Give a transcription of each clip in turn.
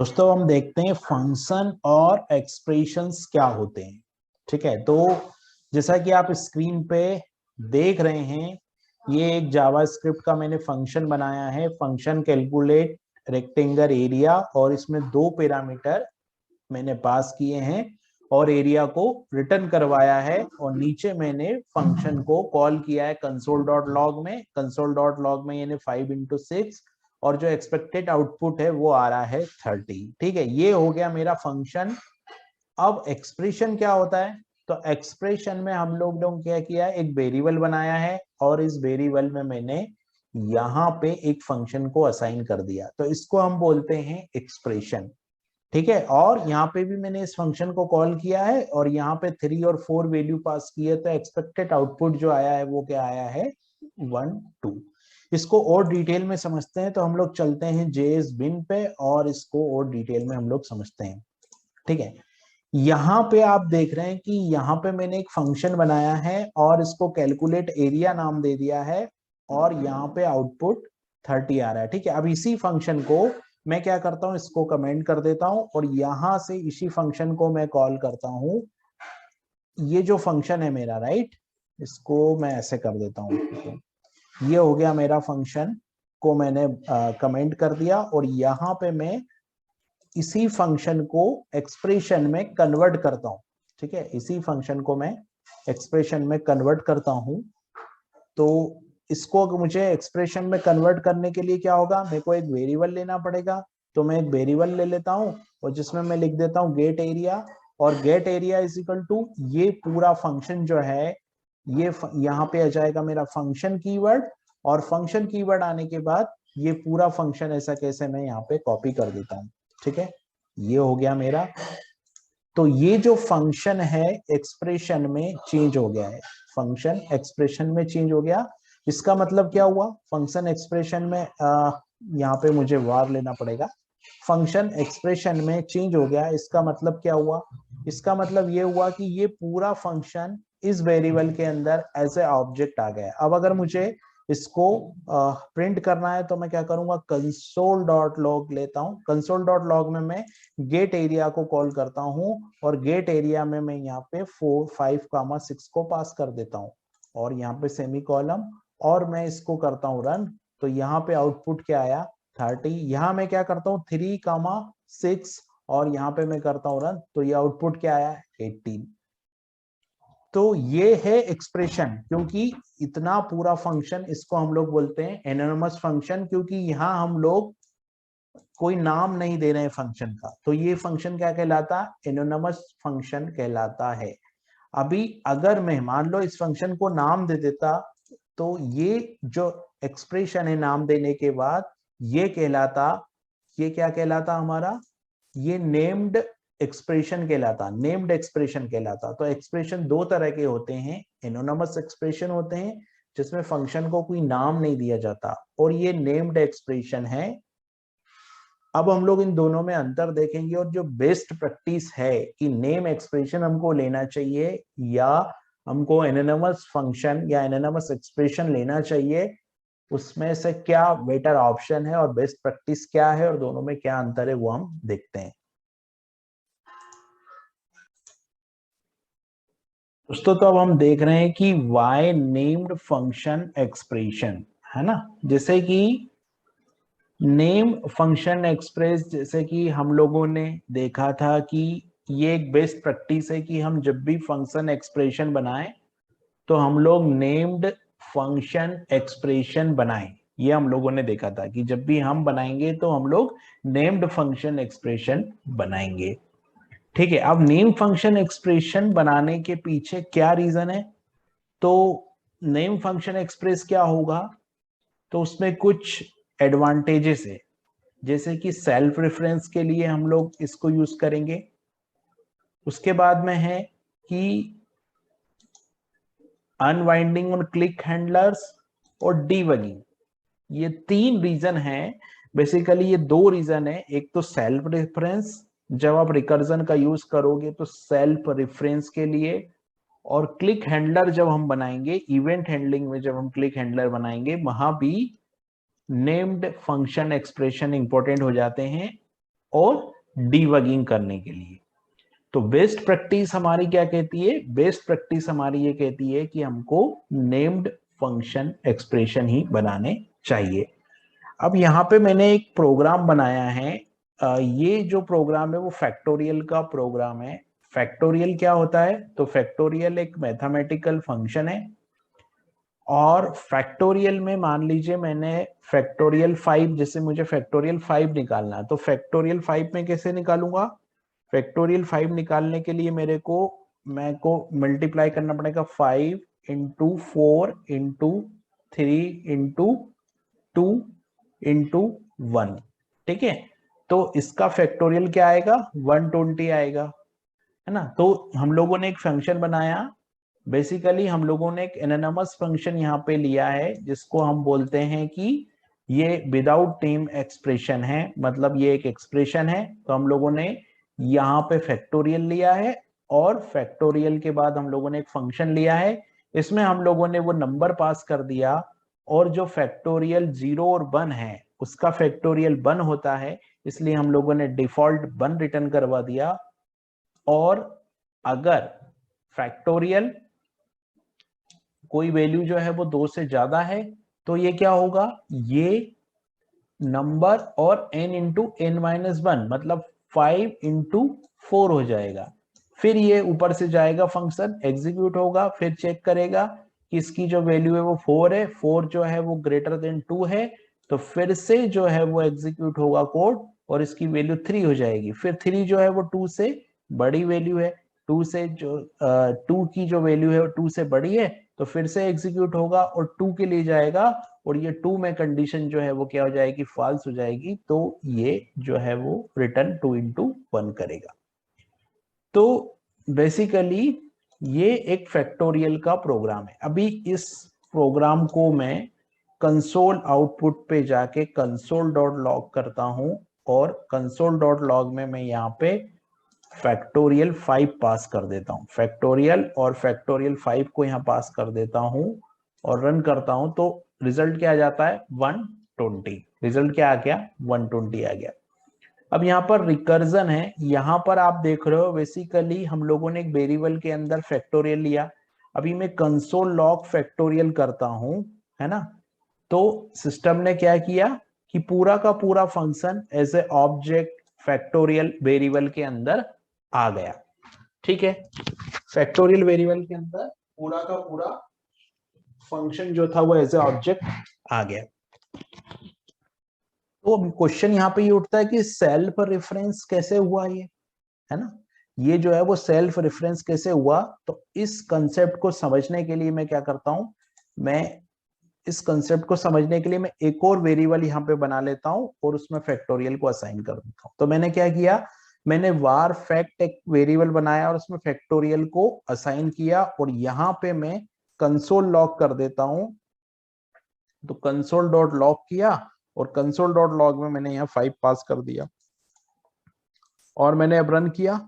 दोस्तों हम देखते हैं फंक्शन और एक्सप्रेशंस क्या होते हैं। ठीक है, तो जैसा कि आप स्क्रीन पे देख रहे हैं, ये एक जावास्क्रिप्ट का मैंने फंक्शन बनाया है, फंक्शन कैलकुलेट रेक्टेंगल एरिया, और इसमें दो पैरामीटर मैंने पास किए हैं और एरिया को रिटर्न करवाया है, और नीचे मैंने फंक्शन को कॉल किया है कंसोल डॉट लॉग में। कंसोल डॉट लॉग में यानी 5 × 6, और जो एक्सपेक्टेड आउटपुट है वो आ रहा है 30। ठीक है, ये हो गया मेरा फंक्शन। अब एक्सप्रेशन क्या होता है? तो एक्सप्रेशन में हम लोग ने क्या किया है, एक वेरिएबल बनाया है और इस वेरिएबल में मैंने यहाँ पे एक फंक्शन को असाइन कर दिया, तो इसको हम बोलते हैं एक्सप्रेशन। ठीक है, और यहाँ पे भी मैंने इस फंक्शन को कॉल किया है और यहाँ पे 3 और 4 वैल्यू पास की है, तो एक्सपेक्टेड आउटपुट जो आया है वो क्या आया है, 1 2। इसको और डिटेल में समझते हैं तो हम लोग चलते हैं जेएस बिन पे और इसको और डिटेल में हम लोग समझते हैं। ठीक है, यहाँ पे आप देख रहे हैं कि यहाँ पे मैंने एक फंक्शन बनाया है और इसको कैलकुलेट एरिया नाम दे दिया है, और यहाँ पे आउटपुट 30 आ रहा है। ठीक है, अब इसी फंक्शन को मैं क्या करता हूँ, इसको कमेंट कर देता हूँ और यहां से इसी फंक्शन को मैं कॉल करता हूँ। ये जो फंक्शन है मेरा, राइट, इसको मैं ऐसे कर देता हूँ। ये हो गया मेरा फंक्शन को मैंने कमेंट कर दिया, और यहाँ पे मैं इसी फंक्शन को एक्सप्रेशन में कन्वर्ट करता हूं। ठीक है, इसी फंक्शन को मैं एक्सप्रेशन में कन्वर्ट करता हूं। तो इसको मुझे एक्सप्रेशन में कन्वर्ट करने के लिए क्या होगा, मेरे को एक वेरिएबल लेना पड़ेगा। तो मैं एक वेरिएबल ले लेता हूं और जिसमें मैं लिख देता हूं गेट एरिया, और gate area is equal to ये पूरा फंक्शन जो है, ये यहाँ पे आ जाएगा मेरा फंक्शन कीवर्ड, और फंक्शन कीवर्ड आने के बाद ये पूरा फंक्शन ऐसा कैसे मैं यहाँ पे कॉपी कर देता हूँ। ठीक है, ये हो गया मेरा। तो ये जो फंक्शन है एक्सप्रेशन में चेंज हो गया है, फंक्शन एक्सप्रेशन में चेंज हो गया। इसका मतलब क्या हुआ, फंक्शन एक्सप्रेशन में यहाँ पे मुझे वार लेना पड़ेगा, फंक्शन एक्सप्रेशन में चेंज हो गया। इसका मतलब क्या हुआ, इसका मतलब ये हुआ कि ये पूरा फंक्शन इस वेरिएबल के अंदर एज ए ऑब्जेक्ट आ गया। अब अगर मुझे इसको प्रिंट करना है तो मैं क्या करूंगा, कंसोल डॉट लॉग लेता हूं। कंसोल डॉट लॉग में मैं गेट एरिया को कॉल करता हूं, और गेट एरिया में मैं यहाँ पे 4 5 6 को पास कर देता हूं, और यहाँ पे सेमी कॉलम, और मैं इसको करता हूं रन। तो यहाँ पे आउटपुट क्या आया, 30। यहाँ मैं क्या करता हूँ, 3 6, और यहाँ पे मैं करता हूँ रन, तो ये आउटपुट क्या आया, 18। तो ये है एक्सप्रेशन, क्योंकि इतना पूरा फंक्शन, इसको हम लोग बोलते हैं एनोनिमस फंक्शन, क्योंकि यहाँ हम लोग कोई नाम नहीं दे रहे हैं फंक्शन का। तो ये फंक्शन क्या कहलाता, एनोनिमस फंक्शन कहलाता है। अभी अगर मैं मान लो इस फंक्शन को नाम दे देता, तो ये जो एक्सप्रेशन है नाम देने के बाद, ये कहलाता, ये क्या कहलाता हमारा, ये नेम्ड एक्सप्रेशन कहलाता, नेम्ड एक्सप्रेशन कहलाता। तो एक्सप्रेशन दो तरह के होते हैं, एनोनिमस एक्सप्रेशन होते हैं जिसमें फंक्शन को कोई नाम नहीं दिया जाता, और ये नेम्ड एक्सप्रेशन है। अब हम लोग इन दोनों में अंतर देखेंगे, और जो बेस्ट प्रैक्टिस है कि नेम एक्सप्रेशन हमको लेना चाहिए या हमको एनोनिमस फंक्शन या एनोनिमस एक्सप्रेशन लेना चाहिए, उसमें से क्या बेटर ऑप्शन है और बेस्ट प्रैक्टिस क्या है और दोनों में क्या अंतर है वो हम देखते हैं। दोस्तों तो अब हम देख रहे हैं कि वाई नेम्ड फंक्शन एक्सप्रेशन, है ना। जैसे कि नेम फंक्शन एक्सप्रेस, जैसे कि हम लोगों ने देखा था कि ये एक बेस्ट प्रैक्टिस है कि हम जब भी फंक्शन एक्सप्रेशन बनाएं तो हम लोग नेम्ड फंक्शन एक्सप्रेशन बनाएं। ये हम लोगों ने देखा था कि जब भी हम बनाएंगे तो हम लोग नेम्ड फंक्शन एक्सप्रेशन बनाएंगे। ठीक है, अब नेम फंक्शन एक्सप्रेशन बनाने के पीछे क्या रीजन है, तो नेम फंक्शन एक्सप्रेस क्या होगा, तो उसमें कुछ एडवांटेजेस है, जैसे कि सेल्फ रेफरेंस के लिए हम लोग इसको यूज करेंगे। उसके बाद में है कि अनवाइंडिंग ऑन क्लिक हैंडलर्स और डीबगिंग, ये 3 रीजन है। बेसिकली ये 2 रीजन है, एक तो सेल्फ रेफरेंस, जब आप रिकर्जन का यूज करोगे तो सेल्फ रेफरेंस के लिए, और क्लिक हैंडलर जब हम बनाएंगे इवेंट हैंडलिंग में, जब हम क्लिक हैंडलर बनाएंगे वहां भी नेम्ड फंक्शन एक्सप्रेशन इंपॉर्टेंट हो जाते हैं। और डीबगिंग करने के लिए। तो बेस्ट प्रैक्टिस हमारी क्या कहती है? बेस्ट प्रैक्टिस हमारी ये कहती है कि हमको नेम्ड फंक्शन एक्सप्रेशन ही बनाने चाहिए। अब यहाँ पे मैंने एक प्रोग्राम बनाया है। ये जो प्रोग्राम है वो फैक्टोरियल का प्रोग्राम है। फैक्टोरियल क्या होता है? तो फैक्टोरियल एक मैथमेटिकल फंक्शन है, और फैक्टोरियल में मान लीजिए मैंने फैक्टोरियल 5, जैसे मुझे फैक्टोरियल 5 निकालना है, तो फैक्टोरियल 5 में कैसे निकालूंगा? फैक्टोरियल 5 निकालने के लिए मेरे को मल्टीप्लाई करना पड़ेगा 5 इंटू 4 इंटू 3 इंटू 2 इंटू 1। ठीक है, तो इसका फैक्टोरियल क्या आएगा? 120 आएगा, है ना। तो हम लोगों ने एक फंक्शन बनाया। बेसिकली हम लोगों ने एक एनोनिमस फंक्शन यहाँ पे लिया है, जिसको हम बोलते हैं कि ये विदाउट नेम एक्सप्रेशन है, मतलब ये एक एक्सप्रेशन है। तो हम लोगों ने यहाँ पे फैक्टोरियल लिया है, और फैक्टोरियल के बाद हम लोगों ने एक फंक्शन लिया है। इसमें हम लोगों ने वो नंबर पास कर दिया, और जो फैक्टोरियल 0 और 1 है उसका फैक्टोरियल 1 होता है, इसलिए हम लोगों ने डिफॉल्ट 1 रिटर्न करवा दिया। और अगर फैक्टोरियल कोई वैल्यू जो है वो 2 से ज्यादा है, तो ये क्या होगा? ये नंबर और n इंटू n माइनस 1, मतलब 5 इंटू 4 हो जाएगा। फिर ये ऊपर से जाएगा, फंक्शन एग्जीक्यूट होगा, फिर चेक करेगा कि इसकी जो वैल्यू है वो 4 है, 4 जो है वो ग्रेटर देन 2 है, तो फिर से जो है वो एग्जीक्यूट होगा कोड, और इसकी वैल्यू 3 हो जाएगी। फिर 3 जो है वो 2 से बड़ी वैल्यू है, 2 से जो 2 की जो वैल्यू है वो 2 से बड़ी है, तो फिर से एग्जीक्यूट होगा और 2 के लिए जाएगा, और ये 2 में कंडीशन जो है वो क्या हो जाएगी? फॉल्स हो जाएगी। तो ये जो है वो रिटर्न 2 इंटू 1 करेगा। तो बेसिकली ये एक फैक्टोरियल का प्रोग्राम है। अभी इस प्रोग्राम को मैं कंसोल आउटपुट पे जाके कंसोल डॉट लॉग करता हूं, और कंसोल डॉट लॉग में मैं यहाँ पे फैक्टोरियल 5 पास कर देता हूँ। फैक्टोरियल और फैक्टोरियल 5 को यहाँ पास कर देता हूँ और रन करता हूँ, तो रिजल्ट क्या आ जाता है? 120। रिजल्ट क्या आ गया? 120 आ गया। अब यहाँ पर रिकर्जन है। यहाँ पर आप देख रहे हो बेसिकली हम लोगों ने एक वेरिएबल के अंदर फैक्टोरियल लिया। अभी मैं कंसोल लॉग फैक्टोरियल करता हूं, है ना। तो सिस्टम ने क्या किया कि पूरा का पूरा function as a object factorial variable के अंदर आ गया। ठीक है, फैक्टोरियल वेरिएबल के अंदर पूरा का पूरा फंक्शन जो था वो एज ए ऑब्जेक्ट आ गया। तो क्वेश्चन यहाँ पे ये उठता है कि सेल्फ रेफरेंस कैसे हुआ ये, है ना। ये जो है वो सेल्फ रेफरेंस कैसे हुआ? तो इस कंसेप्ट को समझने के लिए मैं क्या करता हूं, मैं इस कंसेप्ट को समझने के लिए मैं एक और वेरिएबल यहाँ पे बना लेता हूं और उसमें फैक्टोरियल को असाइन कर देता हूं। तो मैंने क्या किया, मैंने var fact एक वेरिएबल बनाया और उसमें फैक्टोरियल को असाइन किया, और यहाँ पे मैं कंसोल लॉग कर देता हूं। तो कंसोल डॉट लॉग किया, और कंसोल डॉट लॉग में मैंने यहाँ 5 पास कर दिया, और मैंने अब रन किया,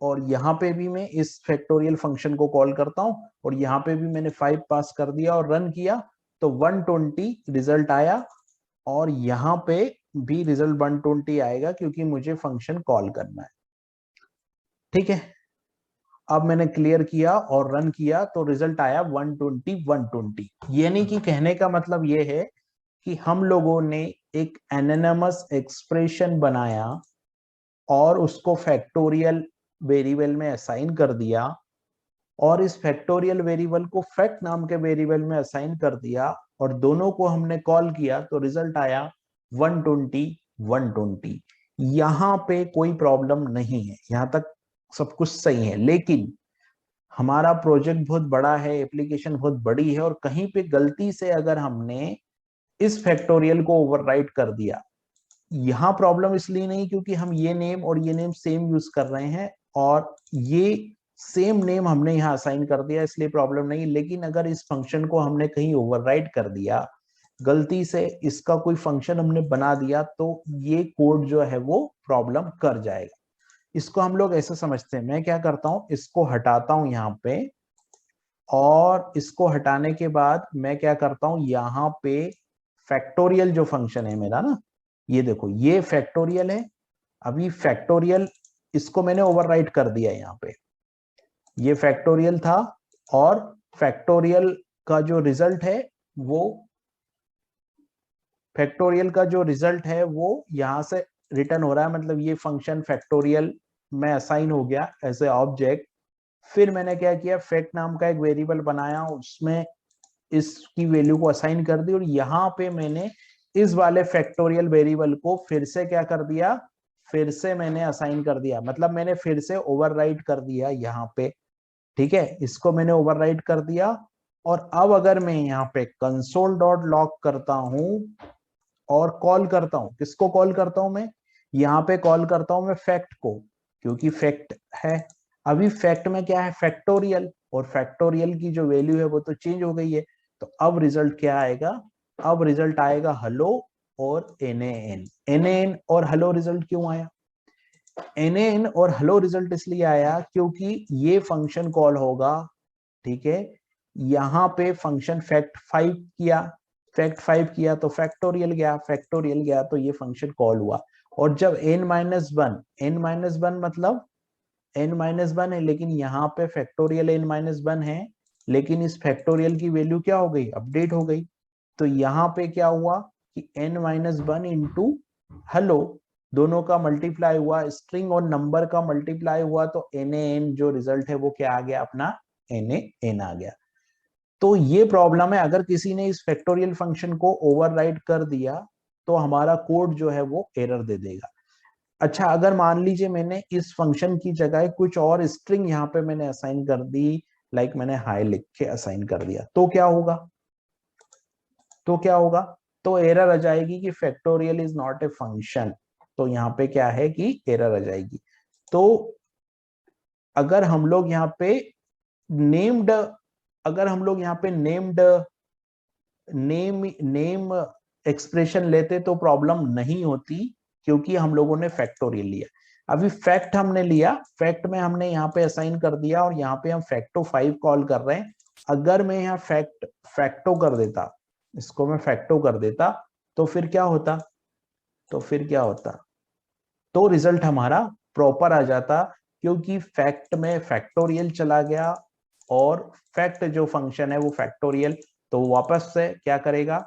और यहाँ पे भी मैं इस फैक्टोरियल फंक्शन को कॉल करता हूँ, और यहाँ पे भी मैंने 5 पास कर दिया और रन किया, तो 120 रिजल्ट आया। और यहाँ पे भी रिजल्ट 120 आएगा, क्योंकि मुझे फंक्शन कॉल करना है। ठीक है, अब मैंने क्लियर किया और रन किया, तो रिजल्ट आया 120 120। यानी कि कहने का मतलब ये है कि हम लोगों ने एक एनोनिमस एक्सप्रेशन बनाया और उसको फैक्टोरियल वेरिएबल में असाइन कर दिया, और इस फैक्टोरियल वेरिएबल को फैक्ट नाम के वेरिएबल में असाइन कर दिया, और दोनों को हमने कॉल किया, तो रिजल्ट आया 120 120। यहाँ पे कोई प्रॉब्लम नहीं है, यहाँ तक सब कुछ सही है। लेकिन हमारा प्रोजेक्ट बहुत बड़ा है, एप्लीकेशन बहुत बड़ी है, और कहीं पे गलती से अगर हमने इस फैक्टोरियल को ओवरराइट कर दिया, यहाँ प्रॉब्लम इसलिए नहीं क्योंकि हम ये नेम और ये नेम सेम यूज कर रहे हैं, और ये सेम नेम हमने यहाँ असाइन कर दिया, इसलिए प्रॉब्लम नहीं। लेकिन अगर इस फंक्शन को हमने कहीं ओवरराइट कर दिया, गलती से इसका कोई फंक्शन हमने बना दिया, तो ये कोड जो है वो प्रॉब्लम कर जाएगा। इसको हम लोग ऐसे समझते हैं। मैं क्या करता हूं, इसको हटाता हूं यहाँ पे, और इसको हटाने के बाद मैं क्या करता हूं, यहाँ पे फैक्टोरियल जो फंक्शन है मेरा ना, ये देखो ये फैक्टोरियल है, अभी फैक्टोरियल इसको मैंने ओवरराइट कर दिया यहाँ पे, ये फैक्टोरियल था और फैक्टोरियल का जो रिजल्ट है वो यहां से रिटर्न हो रहा है, मतलब ये फंक्शन फैक्टोरियल में असाइन हो गया एज ए ऑब्जेक्ट। फिर मैंने क्या किया, फैक्ट नाम का एक वेरिएबल बनाया, उसमें इसकी वैल्यू को असाइन कर दी और यहाँ पे मैंने इस वाले फैक्टोरियल वेरिएबल को फिर से क्या कर दिया, फिर से मैंने असाइन कर दिया, मतलब मैंने फिर से ओवरराइट कर दिया यहाँ पे। ठीक है, इसको मैंने ओवरराइट कर दिया। और अब अगर मैं यहाँ पे कंसोल डॉट लॉग करता हूं और कॉल करता हूं, किसको कॉल करता हूं मैं, यहाँ पे कॉल करता हूं मैं फैक्ट को, क्योंकि फैक्ट है। अभी फैक्ट में क्या है, फैक्टोरियल, और फैक्टोरियल की जो वैल्यू है वो तो चेंज हो गई है। तो अब रिजल्ट क्या आएगा, अब रिजल्ट आएगा हेलो और NaN और हेलो रिजल्ट क्यों आया, NaN और हेलो रिजल्ट इसलिए आया क्योंकि ये फंक्शन कॉल होगा। ठीक है, यहाँ पे फंक्शन फैक्ट 5 किया तो फैक्टोरियल गया तो ये फंक्शन कॉल हुआ। और जब n-1 मतलब n-1 है, लेकिन यहाँ पे फैक्टोरियल n-1 है, लेकिन इस फैक्टोरियल की वैल्यू क्या हो गई, अपडेट हो गई। तो यहाँ पे क्या हुआ कि n-1 इंटू हेलो, दोनों का मल्टीप्लाई हुआ, स्ट्रिंग और नंबर का मल्टीप्लाई हुआ, तो NaN जो रिजल्ट है वो क्या आ गया, अपना NaN आ गया। तो ये प्रॉब्लम है, अगर किसी ने इस फैक्टोरियल फंक्शन को ओवरराइड कर दिया तो हमारा कोड जो है वो एरर दे देगा। अच्छा, अगर मान लीजिए मैंने इस फंक्शन की जगह कुछ और स्ट्रिंग यहाँ पे मैंने असाइन कर दी, लाइक मैंने हाई लिख के असाइन कर दिया, तो क्या होगा, तो एरर आ जाएगी कि factorial is not a function. तो यहाँ पे क्या है कि एरर आ जाएगी। तो अगर हम लोग यहाँ पे नेम्ड नेम एक्सप्रेशन लेते तो प्रॉब्लम नहीं होती, क्योंकि हम लोगों ने फैक्टोरियल लिया। अभी फैक्ट हमने लिया, फैक्ट में हमने यहाँ पे असाइन कर दिया और यहाँ पे हम फैक्टो 5 कॉल कर रहे हैं। अगर मैं यहाँ फैक्टो कर देता, इसको मैं फैक्टो कर देता, तो फिर क्या होता, तो रिजल्ट हमारा प्रॉपर आ जाता, क्योंकि फैक्ट में फैक्टोरियल चला गया और फैक्ट जो फंक्शन है वो फैक्टोरियल, तो वापस से क्या करेगा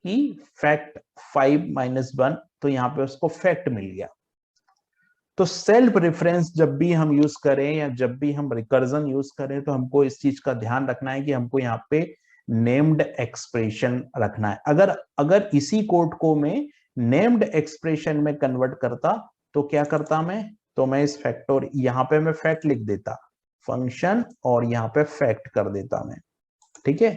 कि फैक्ट 5-1, तो यहाँ पे उसको फैक्ट मिल गया। तो सेल्फ रेफरेंस जब भी हम यूज करें या जब भी हम रिकर्जन यूज करें, तो हमको इस चीज का ध्यान रखना है कि हमको यहाँ पे नेम्ड एक्सप्रेशन रखना है। अगर इसी कोड को मैं नेम्ड एक्सप्रेशन में कन्वर्ट करता तो क्या करता मैं, तो मैं इस फैक्टर यहाँ पे मैं फैक्ट लिख देता फंक्शन और यहाँ पे फैक्ट कर देता मैं। ठीक है,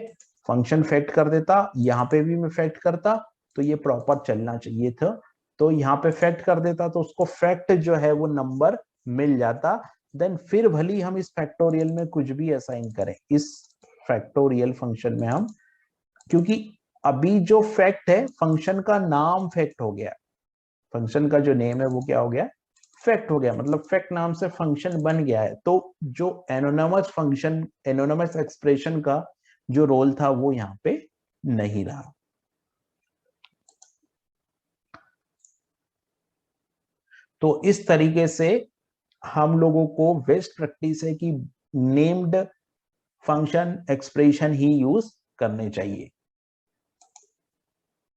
फंक्शन फैक्ट कर देता, यहाँ पे भी मैं फैक्ट करता, तो ये प्रॉपर चलना चाहिए था। तो यहाँ पे फैक्ट कर देता तो उसको फैक्ट जो है वो नंबर मिल जाता। देन फिर भली हम इस फैक्टोरियल में कुछ भी असाइन करें, इस फैक्टोरियल फंक्शन में हम, क्योंकि अभी जो फैक्ट है फंक्शन का नाम फैक्ट हो गया, फंक्शन का जो नेम है वो क्या हो गया, फैक्ट हो गया, मतलब फैक्ट नाम से फंक्शन बन गया है। तो जो एनोनिमस एक्सप्रेशन का जो रोल था वो यहाँ पे नहीं रहा। तो इस तरीके से हम लोगों को बेस्ट प्रैक्टिस है कि नेम्ड फंक्शन एक्सप्रेशन ही यूज करने चाहिए।